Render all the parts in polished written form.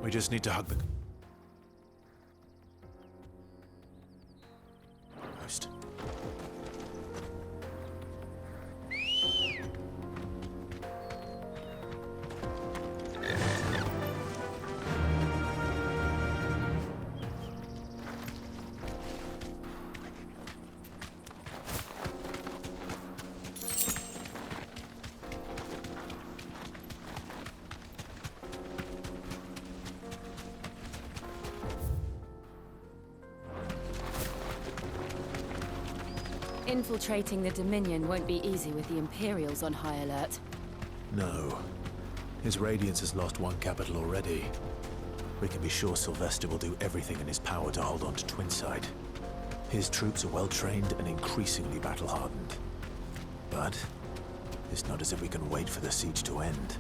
We just need to hug the coast. Infiltrating the Dominion won't be easy with the Imperials on high alert. No. His Radiance has lost one capital already. We can be sure Sylvester will do everything in his power to hold on to Twinside. His troops are well-trained and increasingly battle-hardened. But it's not as if we can wait for the siege to end.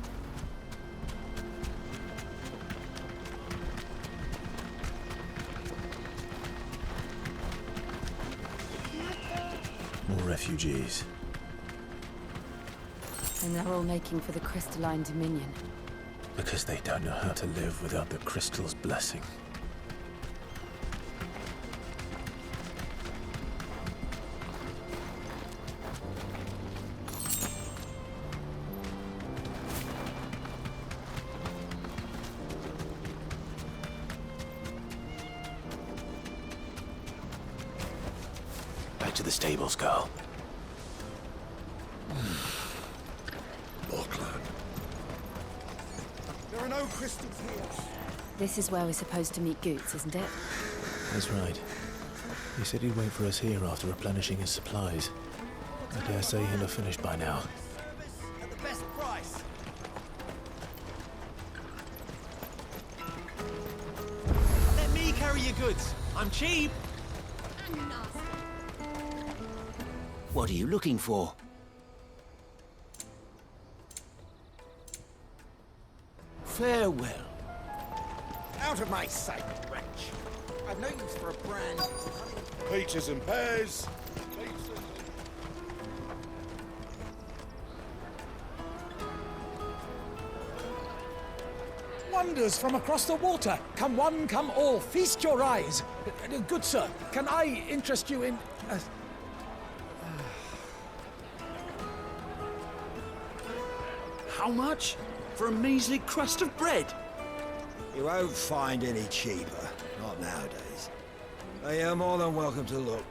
More refugees. And they're all making for the Crystalline Dominion. Because they don't know how to live without the Crystal's blessing. Back to the stables, girl. There are no crystals here. This is where we're supposed to meet Goots, isn't it? That's right. He said he'd wait for us here after replenishing his supplies. I dare say he'll have finished by now. At the best price. Let me carry your goods. I'm cheap. What are you looking for? Farewell. Out of my sight, wretch. I've no use for a brand. Peaches and pears. Wonders from across the water. Come one, come all. Feast your eyes. Good sir, can I interest you in... How much? For a measly crust of bread? You won't find any cheaper. Not nowadays. But you're more than welcome to look.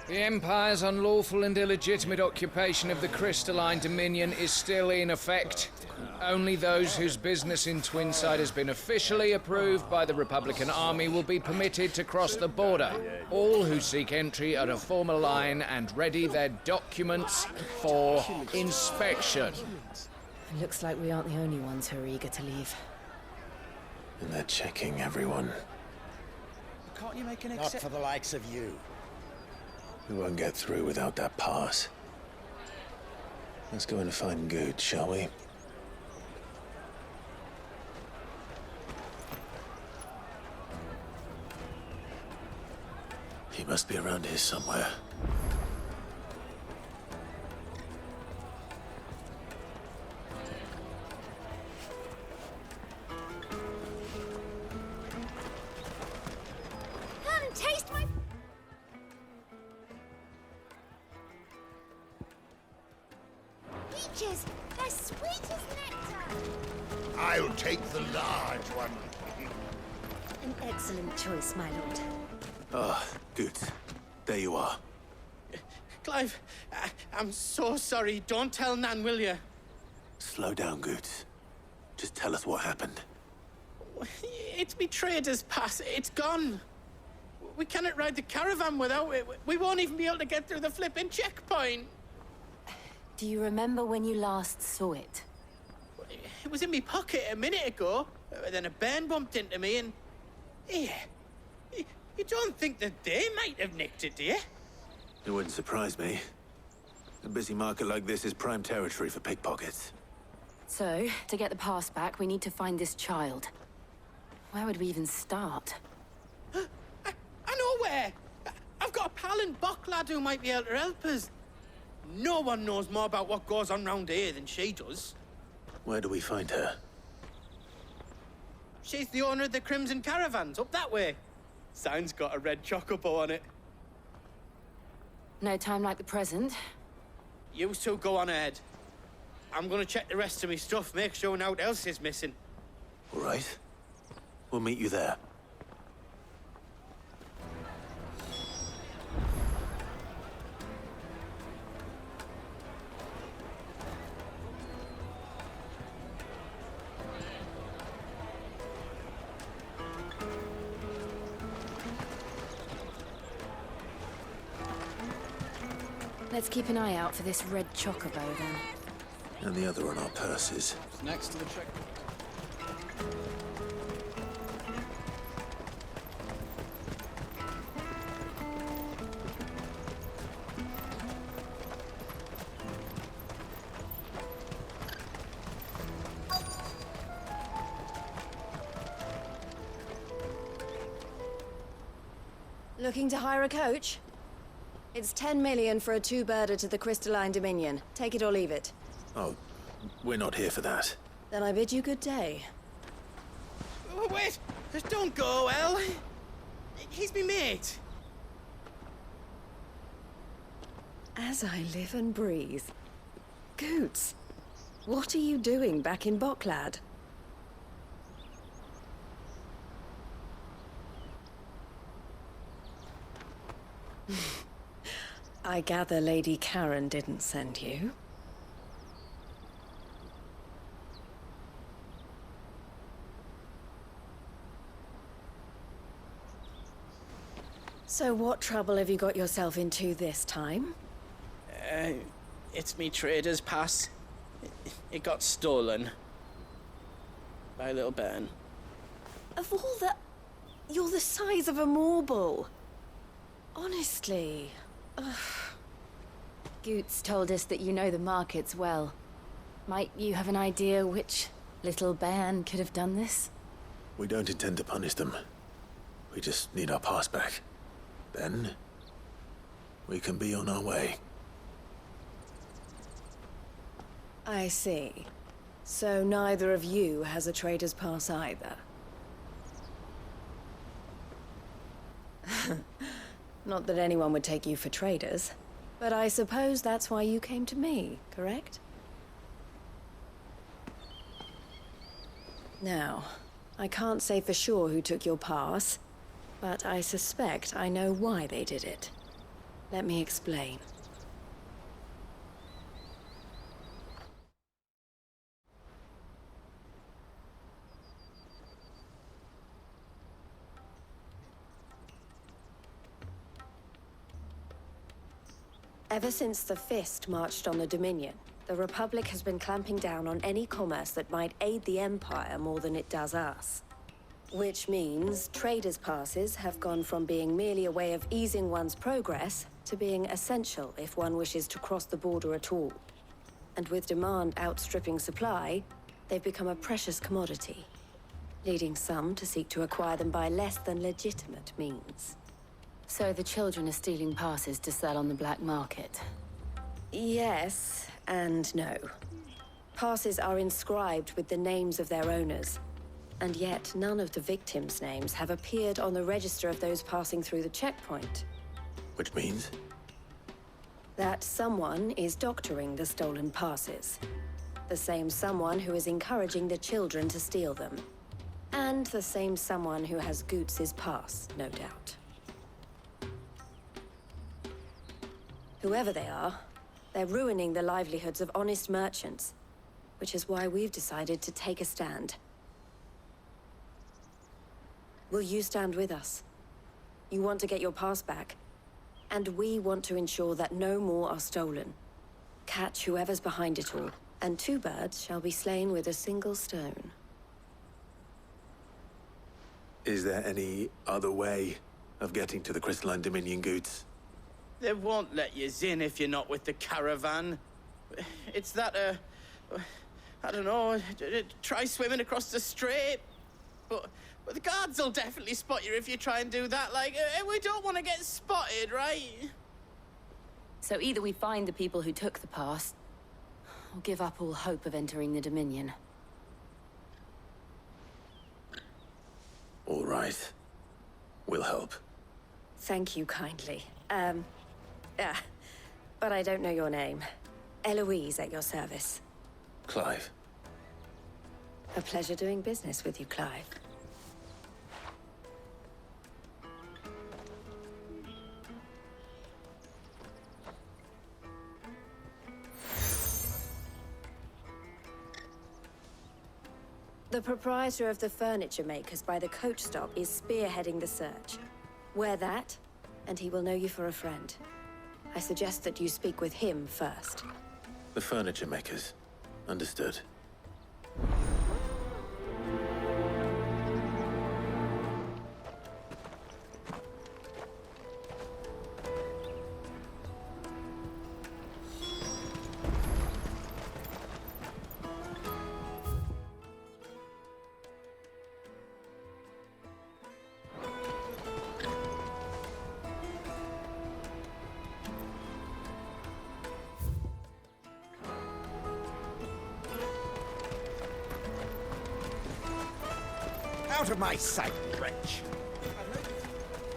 The Empire's unlawful and illegitimate occupation of the Crystalline Dominion is still in effect. Only those whose business in Twinside has been officially approved by the Republican Army will be permitted to cross the border. All who seek entry are to form a line and ready their documents for inspection. It looks like we aren't the only ones who are eager to leave. And they're checking everyone. Can't you make an Not for the likes of you. We won't get through without that pass. Let's go in and find Good, shall we? He must be around here somewhere. Come, taste my... Peaches, they're sweet as nectar. I'll take the large one. An excellent choice, my lord. Ah, Good. There you are. Clive, I'm so sorry. Don't tell Nan, will you? Slow down, Good. Just tell us what happened. It's me trader's pass. It's gone. We cannot ride the caravan without it. We won't even be able to get through the flipping checkpoint. Do you remember when you last saw it? It was in my pocket a minute ago. Then a bairn bumped into me and... Yeah. You don't think that they might have nicked it, do you? It wouldn't surprise me. A busy market like this is prime territory for pickpockets. So, to get the pass back, we need to find this child. Where would we even start? I know where! I've got a pal in Bock lad who might be able to help us. No one knows more about what goes on round here than she does. Where do we find her? She's the owner of the Crimson Caravans, up that way. Sign's got a red chocobo on it. No time like the present. You two go on ahead. I'm gonna check the rest of my stuff, make sure no one else is missing. All right. We'll meet you there. Let's keep an eye out for this red chocobo, then. And the other on our purses. Next to the check. Looking to hire a coach? It's 10 million for a two-birder to the Crystalline Dominion. Take it or leave it. Oh, we're not here for that. Then I bid you good day. Oh, wait! Just don't go, El. He's me mate. As I live and breathe. Goots, what are you doing back in Bocklad? I gather Lady Karen didn't send you. So what trouble have you got yourself into this time? It's me trader's pass. It got stolen. By a little bairn. Of all the... You're the size of a marble. Honestly. Ugh. Goots told us that you know the markets well. Might you have an idea which little bairn could have done this? We don't intend to punish them. We just need our pass back. Then, we can be on our way. I see. So neither of you has a trader's pass either. Not that anyone would take you for traders, but I suppose that's why you came to me, correct? Now, I can't say for sure who took your pass, but I suspect I know why they did it. Let me explain. Ever since the Fist marched on the Dominion, the Republic has been clamping down on any commerce that might aid the Empire more than it does us. Which means traders' passes have gone from being merely a way of easing one's progress to being essential if one wishes to cross the border at all. And with demand outstripping supply, they've become a precious commodity, leading some to seek to acquire them by less than legitimate means. So the children are stealing passes to sell on the black market? Yes, and no. Passes are inscribed with the names of their owners, and yet none of the victims' names have appeared on the register of those passing through the checkpoint. Which means? That someone is doctoring the stolen passes. The same someone who is encouraging the children to steal them. And the same someone who has Goots' pass, no doubt. Whoever they are, they're ruining the livelihoods of honest merchants, which is why we've decided to take a stand. Will you stand with us? You want to get your pass back, and we want to ensure that no more are stolen. Catch whoever's behind it all, and two birds shall be slain with a single stone. Is there any other way of getting to the Crystalline Dominion, Goots? They won't let you in if you're not with the caravan. It's that, I don't know, try swimming across the strait. But the guards will definitely spot you if you try and do that. Like, we don't want to get spotted, right? So either we find the people who took the pass, or give up all hope of entering the Dominion. All right. We'll help. Thank you kindly. But I don't know your name. Eloise at your service. Clive. A pleasure doing business with you, Clive. The proprietor of the furniture makers by the coach stop is spearheading the search. Wear that, and he will know you for a friend. I suggest that you speak with him first. The furniture makers. Understood. Out of my sight, wretch!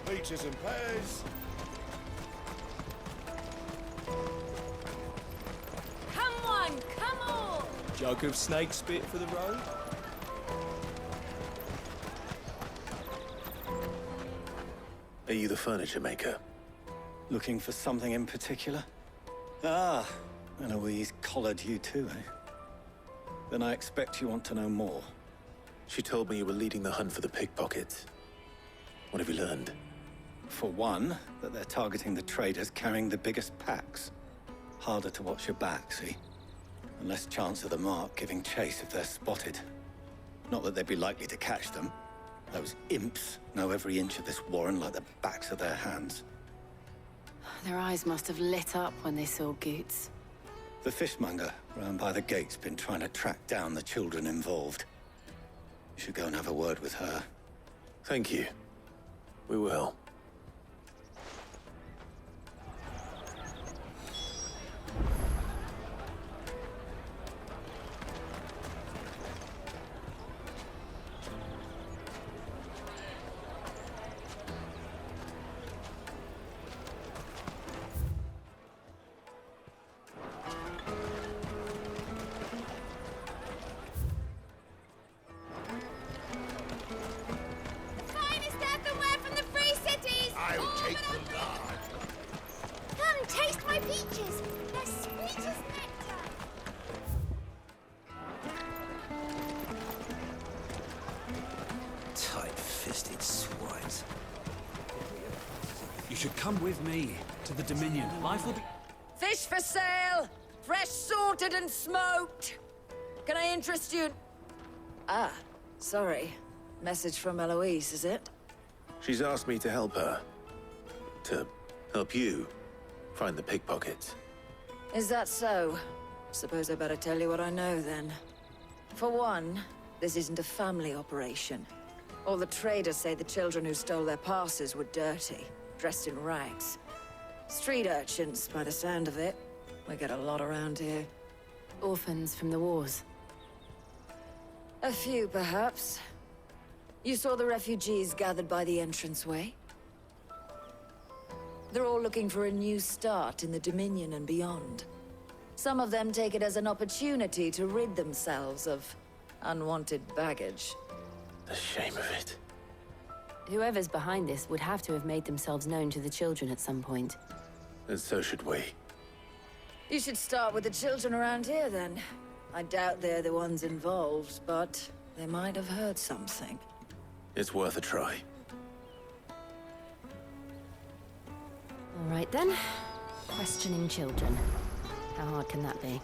Peaches and pears. Come on, come on! Jug of snake spit for the road? Are you the furniture maker? Looking for something in particular? Ah, Eloise collared you too, eh? Then I expect you want to know more. She told me you were leading the hunt for the pickpockets. What have you learned? For one, that they're targeting the traders carrying the biggest packs. Harder to watch your back, see? And less chance of the mark giving chase if they're spotted. Not that they'd be likely to catch them. Those imps know every inch of this warren like the backs of their hands. Their eyes must have lit up when they saw Goots. The fishmonger round by the gate's been trying to track down the children involved. You should go and have a word with her. Thank you. We will. Tight-fisted swines. You should come with me to the Dominion. Life will be... Fish for sale! Fresh sorted and smoked! Can I interest you? Ah, sorry. Message from Eloise, is it? She's asked me to help her. To help you find the pickpockets. Is that so? Suppose I better tell you what I know, then. For one, this isn't a family operation. All the traders say the children who stole their passes were dirty, dressed in rags. Street urchins, by the sound of it. We get a lot around here. Orphans from the wars. A few, perhaps. You saw the refugees gathered by the entranceway? They're all looking for a new start in the Dominion and beyond. Some of them take it as an opportunity to rid themselves of unwanted baggage. The shame of it. Whoever's behind this would have to have made themselves known to the children at some point. And so should we. You should start with the children around here, then. I doubt they're the ones involved, but they might have heard something. It's worth a try. All right, then. Questioning children. How hard can that be?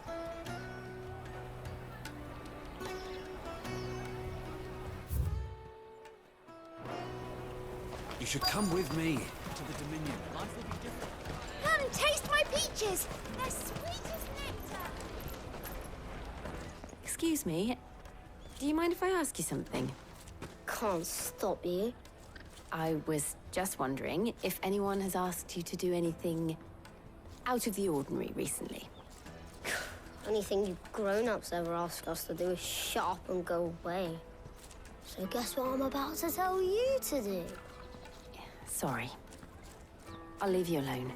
You should come with me to the Dominion. Life will be different. Come, taste my peaches! They're sweet as nectar! Excuse me. Do you mind if I ask you something? Can't stop you. I was just wondering if anyone has asked you to do anything out of the ordinary recently. Anything you grown-ups ever ask us to do is shut up and go away. So guess what I'm about to tell you to do? Sorry. I'll leave you alone.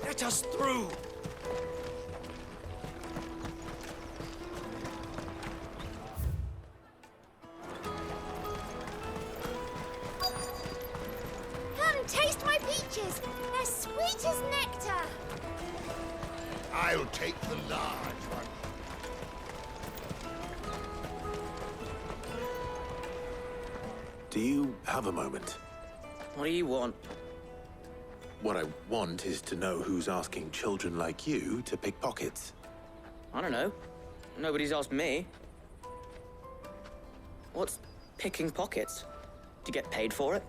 Let us through! Come and taste my peaches! They're sweet as nectar! I'll take the large one. Do you have a moment? What do you want? What I want is to know who's asking children like you to pick pockets. I don't know. Nobody's asked me. What's picking pockets? Do you get paid for it?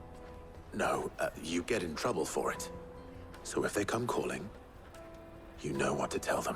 No, you get in trouble for it. So if they come calling, you know what to tell them.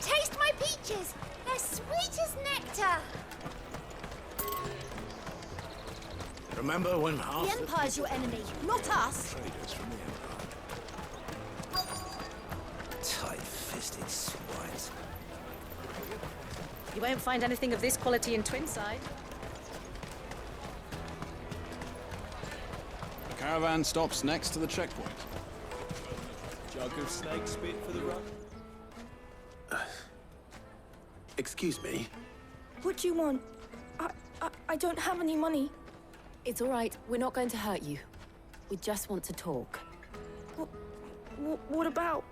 Taste my peaches! They're sweet as nectar! Remember when half The Empire's your enemy, not us! traders from the Empire? Tight-fisted swines. You won't find anything of this quality in Twinside. The caravan stops next to the checkpoint. Jug of snake spit for the run. Excuse me? What do you want? I don't have any money. It's all right. We're not going to hurt you. We just want to talk. What about?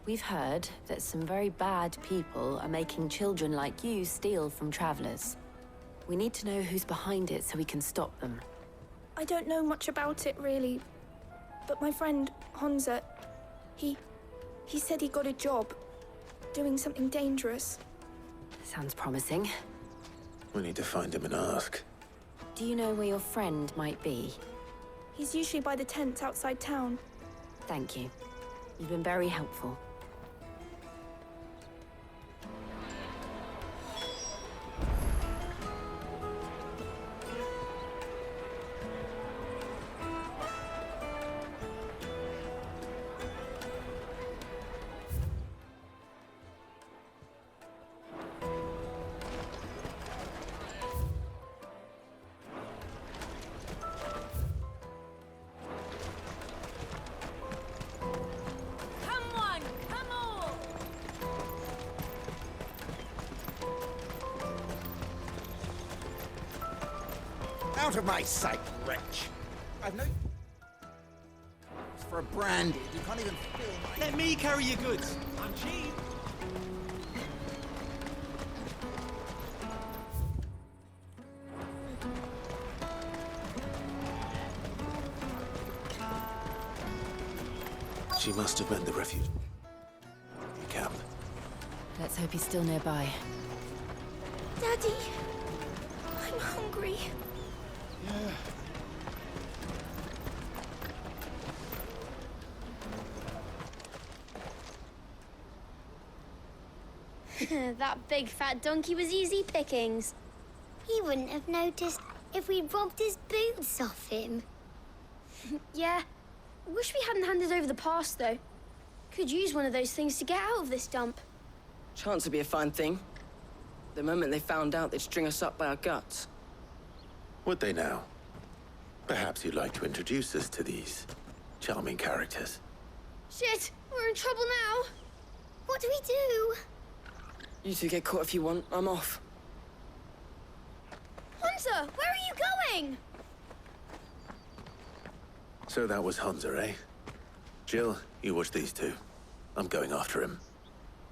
We've heard that some very bad people are making children like you steal from travelers. We need to know who's behind it so we can stop them. I don't know much about it, really. But my friend, Honza, he said he got a job doing something dangerous. Sounds promising. We need to find him and ask. Do you know where your friend might be? He's usually by the tents outside town. Thank you. You've been very helpful. Out of my sight, wretch! I've no... For a branded, you can't even fill my... Let me carry your goods. I'm cheap. She must have meant the refuge camp. Let's hope he's still nearby. Daddy, I'm hungry. That big fat donkey was easy pickings. He wouldn't have noticed if we'd robbed his boots off him. Yeah. Wish we hadn't handed over the pass, though. Could use one of those things to get out of this dump. Chance to be a fine thing. The moment they found out, they'd string us up by our guts. Would they now? Perhaps you'd like to introduce us to these charming characters. Shit! We're in trouble now! What do we do? You two get caught if you want. I'm off. Hunter, where are you going? So that was Hunter, eh? Jill, you watch these two. I'm going after him.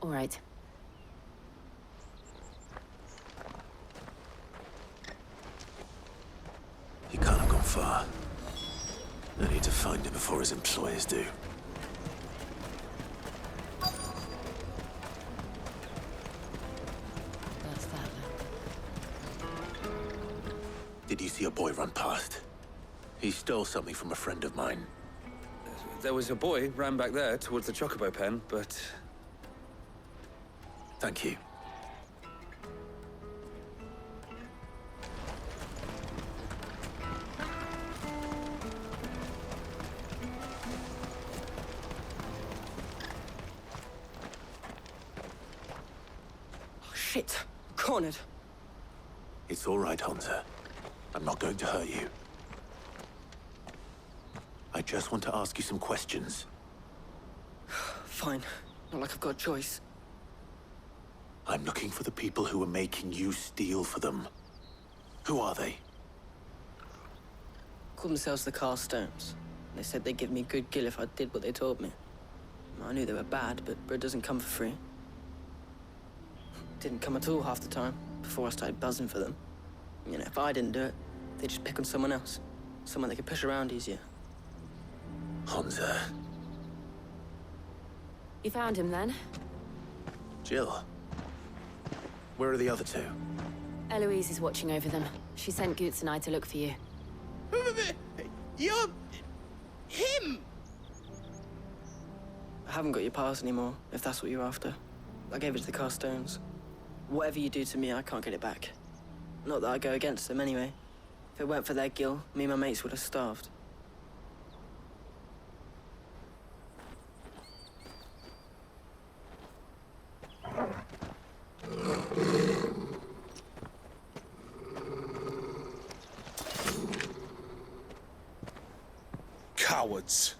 All right. He can't have gone far. I need to find him before his employers do. That's that. Did you see a boy run past? He stole something from a friend of mine. There was a boy ran back there towards the Chocobo pen, but... Thank you. Oh, shit. Cornered. It's all right, Hunter. I'm not going to hurt you. I just want to ask you some questions. Fine. Not like I've got a choice. I'm looking for the people who are making you steal for them. Who are they? Called themselves the Carstones. They said they'd give me good gill if I did what they told me. I knew they were bad, but bread doesn't come for free. Didn't come at all half the time, before I started buzzing for them. You know, if I didn't do it, they'd just pick on someone else. Someone they could push around easier. Hunter. You found him then? Jill. Where are the other two? Eloise is watching over them. She sent Goots and I to look for you. You're... him! I haven't got your pass anymore, if that's what you're after. I gave it to the Carstones. Whatever you do to me, I can't get it back. Not that I go against them anyway. If it weren't for their gill, me and my mates would have starved. Cowards.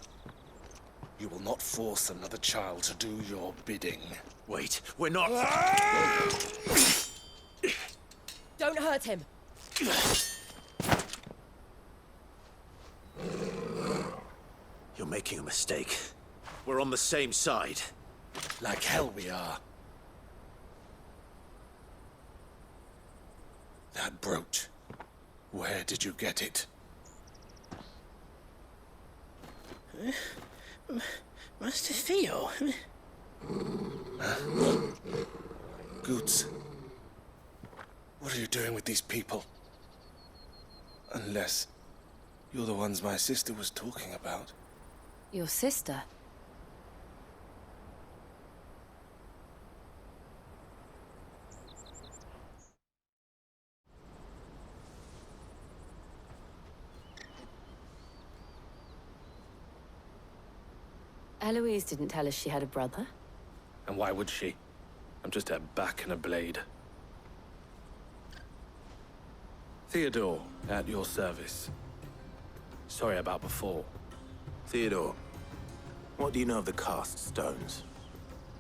You will not force another child to do your bidding. Wait, we're not... Don't hurt him. You're making a mistake. We're on the same side. Like hell we are. That brooch. Where did you get it? Master Theo? Goots. What are you doing with these people? Unless you're the ones my sister was talking about. Your sister? Eloise didn't tell us she had a brother. And why would she? I'm just her back and a blade. Theodore, at your service. Sorry about before. Theodore, what do you know of the cast stones?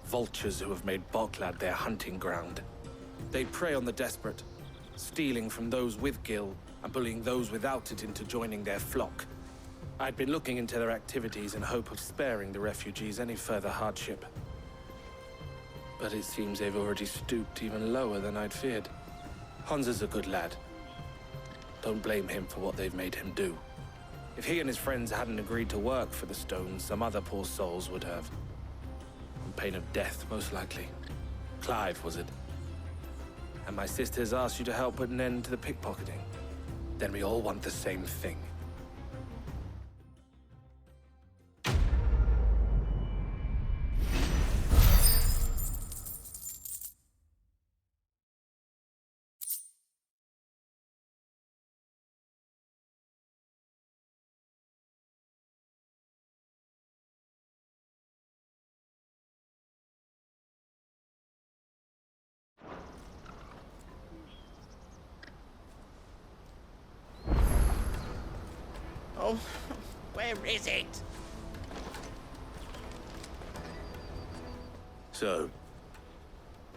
Vultures who have made Boklad their hunting ground. They prey on the desperate, stealing from those with gil and bullying those without it into joining their flock. I'd been looking into their activities in hope of sparing the refugees any further hardship. But it seems they've already stooped even lower than I'd feared. Hansa's a good lad. Don't blame him for what they've made him do. If he and his friends hadn't agreed to work for the stones, some other poor souls would have. On pain of death, most likely. Clive, was it? And my sisters asked you to help put an end to the pickpocketing. Then we all want the same thing. Oh, where is it? So,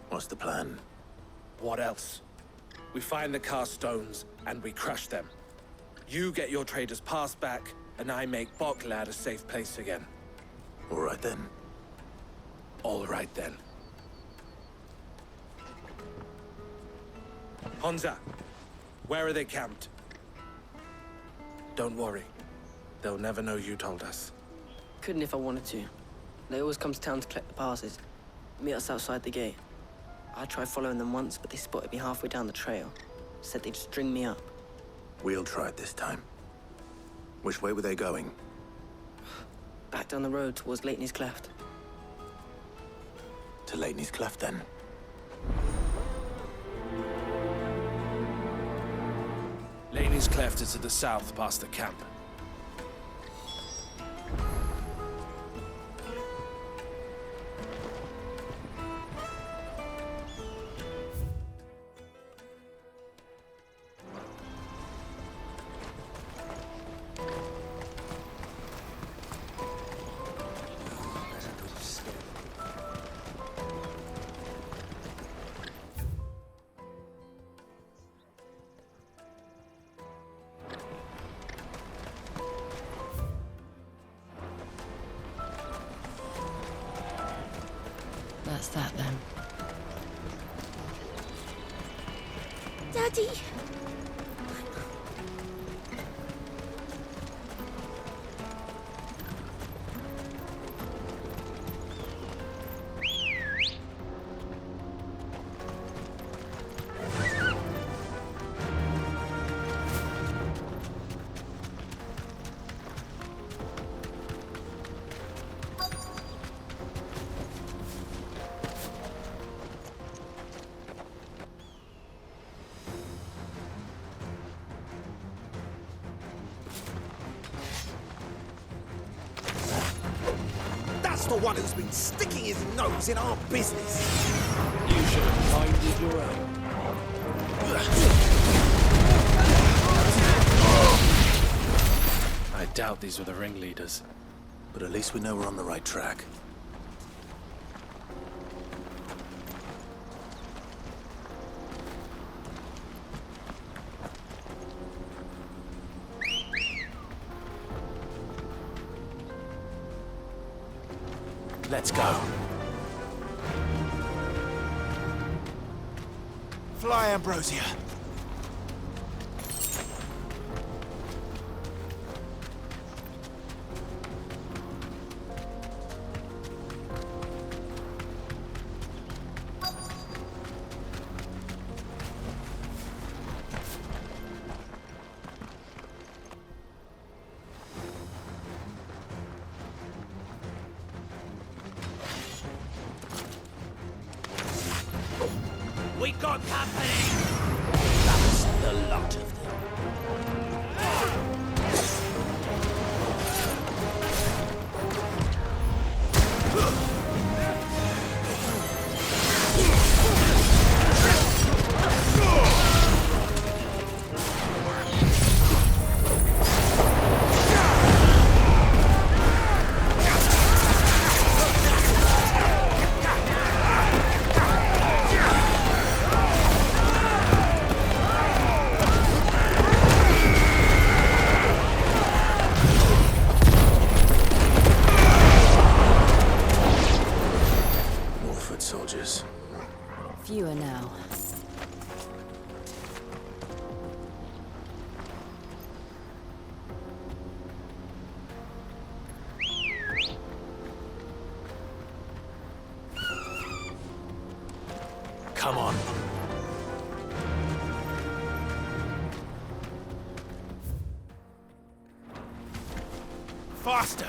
what's the plan? What else? We find the cast stones, and we crush them. You get your trader's pass back, and I make Boklad a safe place again. All right then. All right then. Honza, where are they camped? Don't worry. They'll never know you told us. Couldn't if I wanted to. They always come to town to collect the passes. Meet us outside the gate. I tried following them once, but they spotted me halfway down the trail. Said they'd string me up. We'll try it this time. Which way were they going? Back down the road towards Leighton's Cleft. To Leighton's Cleft, then. Leighton's Cleft is to the south past the camp. That's that then. Daddy! That's the one who's been sticking his nose in our business. You should have minded your own. I doubt these were the ringleaders. But at least we know we're on the right track. Let's go. Fly, Ambrosia. We got company! That's the lot of them. Soldiers. Fewer now. Come on. Faster!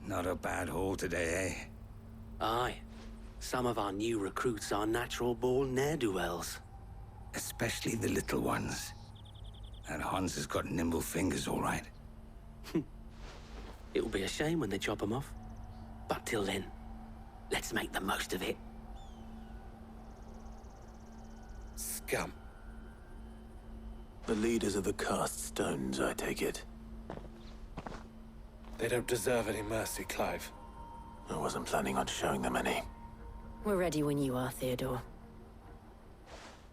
Not a bad haul today, eh? Aye. Some of our new recruits are natural-born ne'er-do-wells. Especially the little ones. And Hans has got nimble fingers, all right. It will be a shame when they chop them off. But till then, let's make the most of it. Scum. The leaders of the cast stones, I take it. They don't deserve any mercy, Clive. I wasn't planning on showing them any. We're ready when you are, Theodore.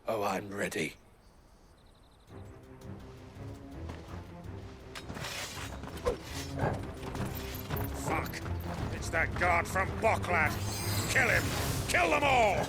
Oh, I'm ready. Fuck! It's that guard from Boklad! Kill him! Kill them all!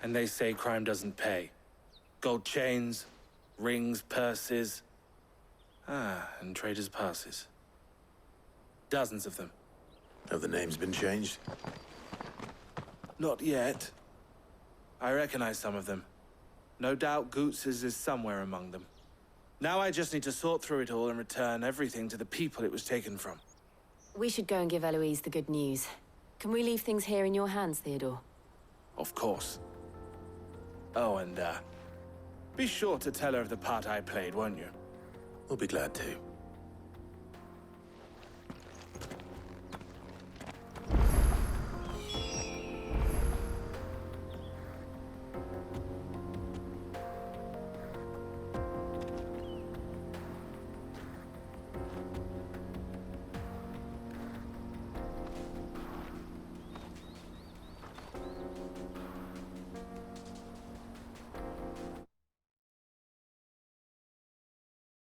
And they say crime doesn't pay. Gold chains, rings, purses. And traders' passes. Dozens of them. Have the names been changed? Not yet. I recognize some of them. No doubt Goots's is somewhere among them. Now I just need to sort through it all and return everything to the people it was taken from. We should go and give Eloise the good news. Can we leave things here in your hands, Theodore? Of course. Oh, and be sure to tell her of the part I played, won't you? We'll be glad to.